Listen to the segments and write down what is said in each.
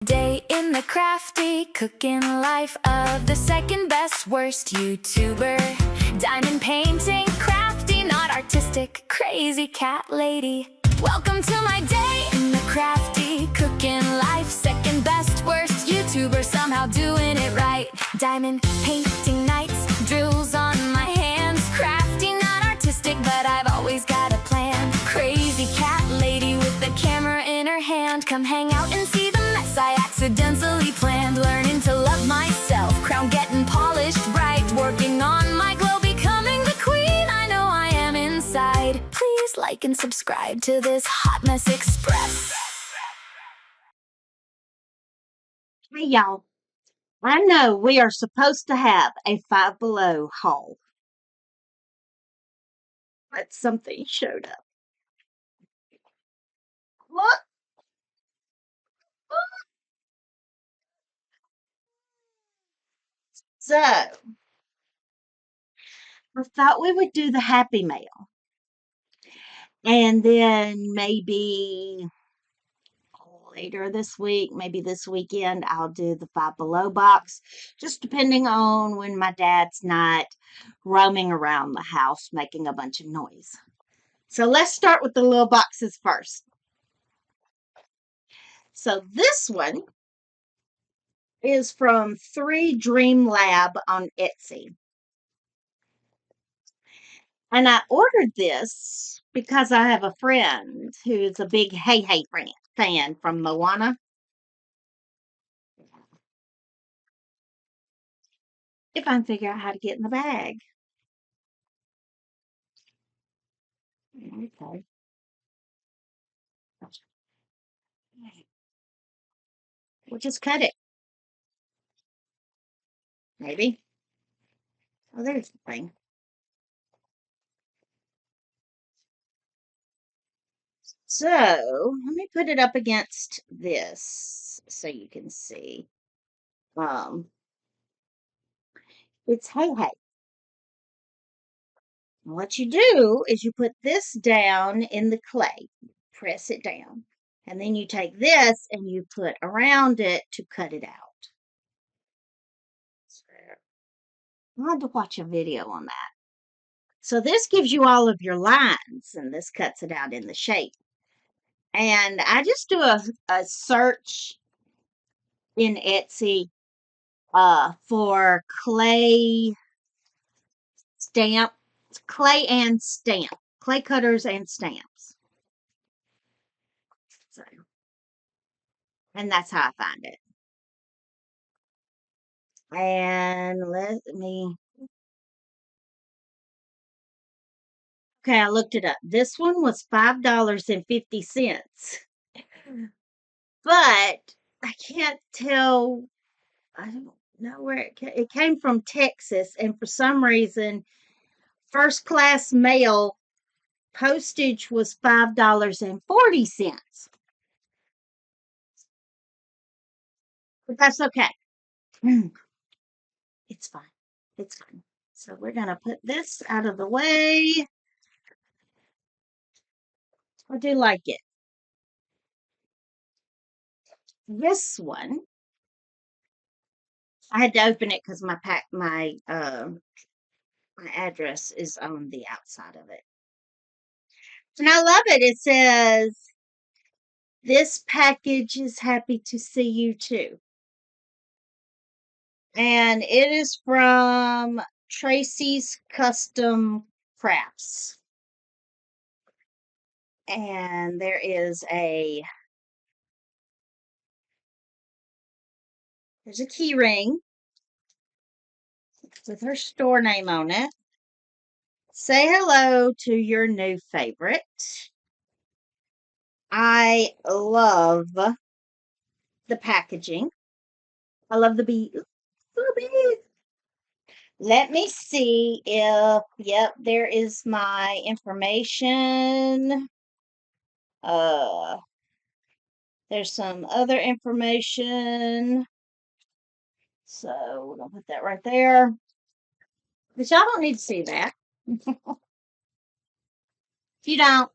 Day in the crafty cooking life of the second best worst YouTuber. Diamond painting, crafty, not artistic, crazy cat lady. Welcome to my day in the crafty cooking life. Second best worst YouTuber, somehow doing it right. Diamond painting nights, drills on my hands. Crafty, not artistic, but I've always got a plan. Crazy cat lady with the camera in her hand. Come hang out and see the mess I accidentally planned. Learning to love myself, crown getting polished bright. Working on my glow, becoming the queen I know I am inside. Please like and subscribe to this Hot Mess Express. Hey y'all, I know we are supposed to have a Five Below haul, but something showed up. Look! So, I thought we would do the Happy Mail, and then maybe later this week, maybe this weekend, I'll do the Five Below box, just depending on when my dad's not roaming around the house making a bunch of noise. So let's start with the little boxes first. So this one is from 3 Dream Lab on Etsy. And I ordered this because I have a friend who's a big Hey Hey fan from Moana. If I can figure out how to get in the bag. Okay. We'll just cut it. Maybe. Oh, there's the thing. So, let me put it up against this so you can see. It's Hey Hey. And what you do is you put this down in the clay, press it down, and then you take this and you put around it to cut it out. I had to watch a video on that. So this gives you all of your lines, and this cuts it out in the shape. And I just do a search in Etsy for clay clay cutters and stamps. So, and that's how I find it. And let me, okay, I looked it up. This one was $5.50. But I can't tell, I don't know where it came from Texas. And for some reason, first class mail postage was $5.40. But that's okay. It's fine. It's fine. So we're going to put this out of the way. I do like it. This one, I had to open it because my address is on the outside of it. And I love it. It says, "This package is happy to see you too." And it is from Tracy's Custom Crafts. And there is there's a key ring with her store name on it. Say hello to your new favorite. I love the packaging. I love the bee. Little bee. Let me see if, yep, there is my information. There's some other information. So we're gonna put that right there. But y'all don't need to see that. If you don't,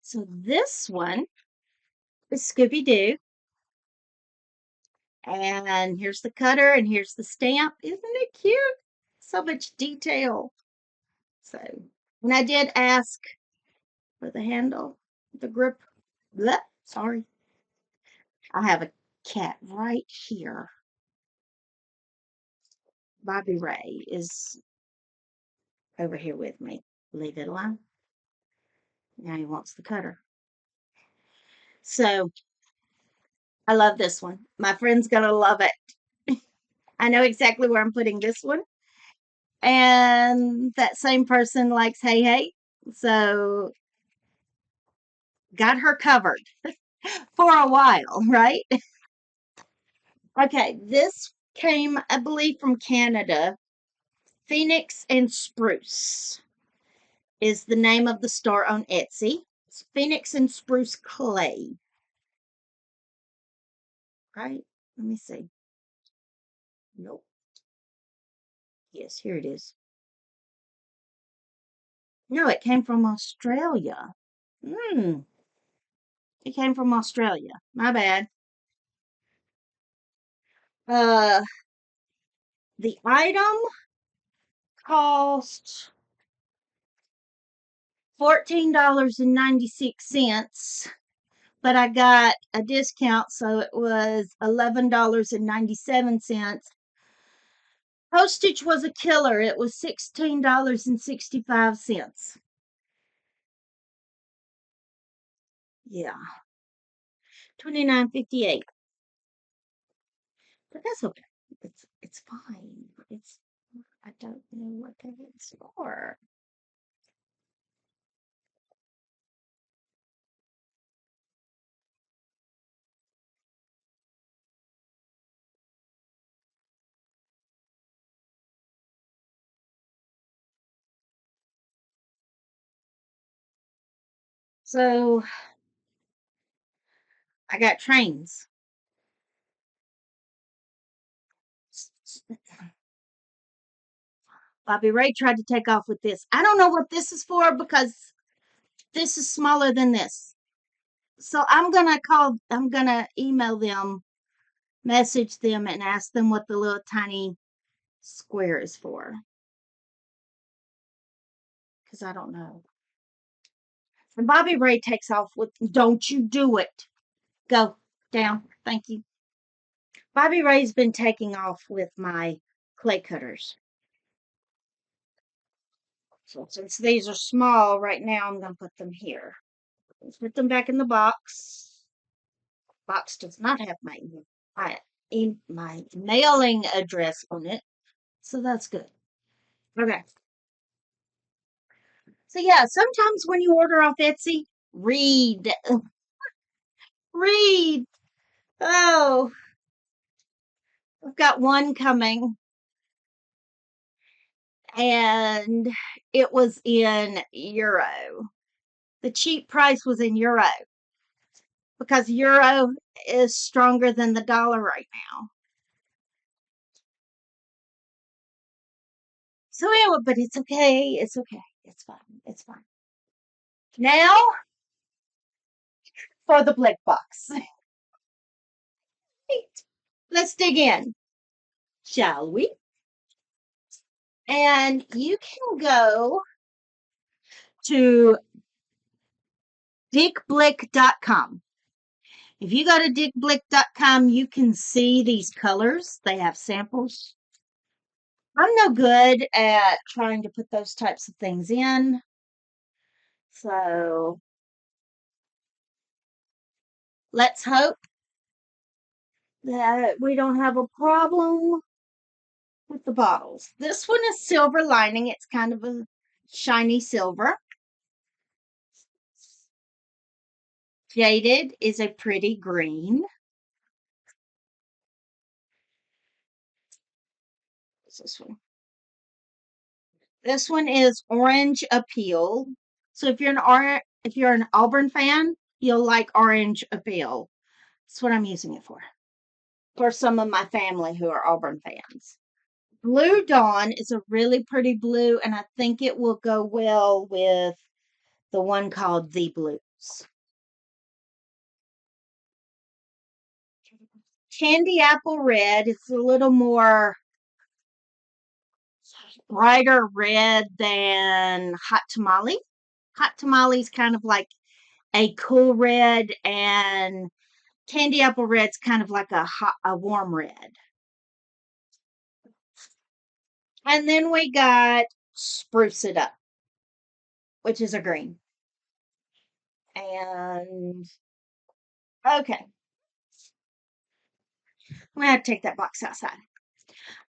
So this one is Scooby-Doo. And here's the cutter and here's the stamp. Isn't it cute? So much detail. So, and I did ask for the handle, the grip. Bleh, sorry. I have a cat right here. Bobby Ray is over here with me. Leave it alone. Now he wants the cutter. So I love this one. My friend's going to love it. I know exactly where I'm putting this one. And that same person likes Hey Hey. So got her covered for a while, right? Okay, this came, I believe, from Canada. Phoenix and Spruce is the name of the store on Etsy. It's Phoenix and Spruce Clay. Right? Let me see. Nope. Yes, here it is. No, it came from Australia. Hmm. It came from Australia. My bad. Uh, the item cost $14.96, but I got a discount, so it was $11.97. Postage was a killer. It was $16.65. Yeah, $29.58. But that's okay. It's fine. I don't know what that is for. So I got trains. Bobby Ray tried to take off with this. I don't know what this is for because this is smaller than this. So I'm gonna email them, message them, and ask them what the little tiny square is for. Because I don't know. And Bobby Ray takes off with, don't you do it. Go down. Thank you. Bobby Ray's been taking off with my clay cutters. So since these are small right now, I'm going to put them here. Let's put them back in the box. Box does not have my mailing address on it, so that's good. Okay. So yeah, sometimes when you order off Etsy, read. Read. Oh, I've got one coming, and it was in euro. The cheap price was in euro because euro is stronger than the dollar right now. So anyway, but it's okay. It's okay. It's fine. It's fine. Now for the Blick box. Let's dig in, shall we? And you can go to dickblick.com. If you go to dickblick.com, you can see these colors. They have samples. I'm no good at trying to put those types of things in. So let's hope that we don't have a problem with the bottles. This one is silver lining. It's kind of a shiny silver. Jaded is a pretty green. What's this one? This one is Orange Appeal. So if you're an Auburn fan, you'll like Orange Appeal. That's what I'm using it for. For some of my family who are Auburn fans. Blue Dawn is a really pretty blue, and I think it will go well with the one called The Blues. Candy Apple Red is a little more brighter red than Hot Tamale. Hot Tamale is kind of like a cool red, and Candy Apple Red's kind of like a warm red. And then we got Spruce It Up, which is a green. And okay, I'm gonna have to take that box outside.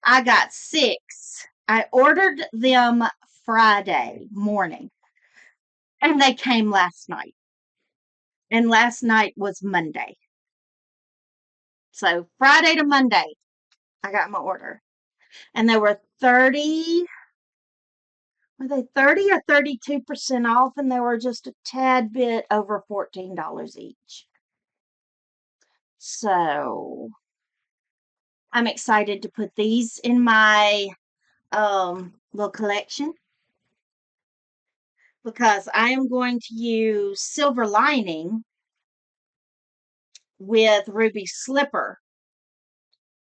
I got 6. I ordered them Friday morning, and they came last night. And last night was Monday. So Friday to Monday, I got my order. And they were 30, were they 30 or 32% off? And they were just a tad bit over $14 each. So I'm excited to put these in my little collection, because I am going to use Silver Lining with Ruby Slipper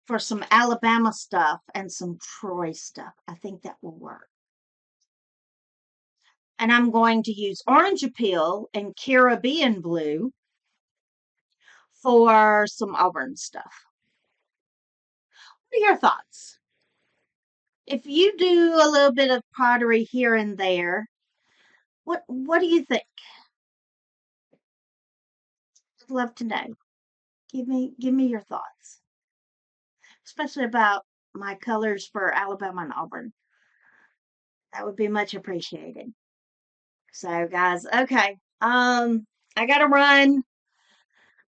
for some Alabama stuff and some Troy stuff. I think that will work. And I'm going to use Orange Appeal and Caribbean Blue for some Auburn stuff. What are your thoughts? If you do a little bit of pottery here and there, what do you think? I'd love to know. Give me your thoughts, especially about my colors for Alabama and Auburn. That would be much appreciated. So, guys, okay. I gotta run.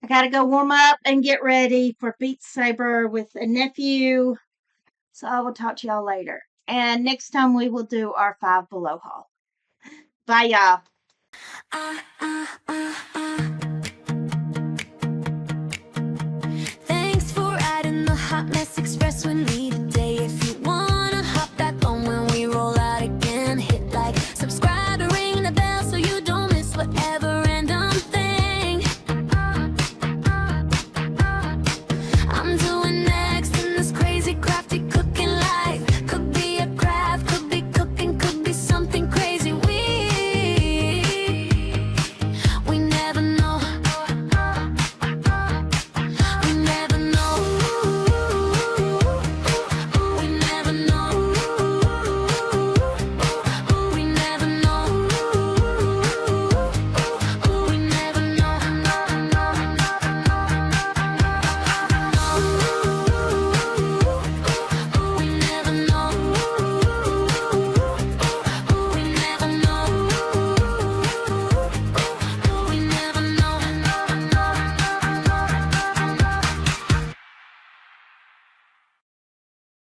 I gotta go warm up and get ready for Beat Saber with a nephew. So I will talk to y'all later. And next time we will do our 5 Below haul. Bye, y'all. Thanks for adding the hot mess express when needed.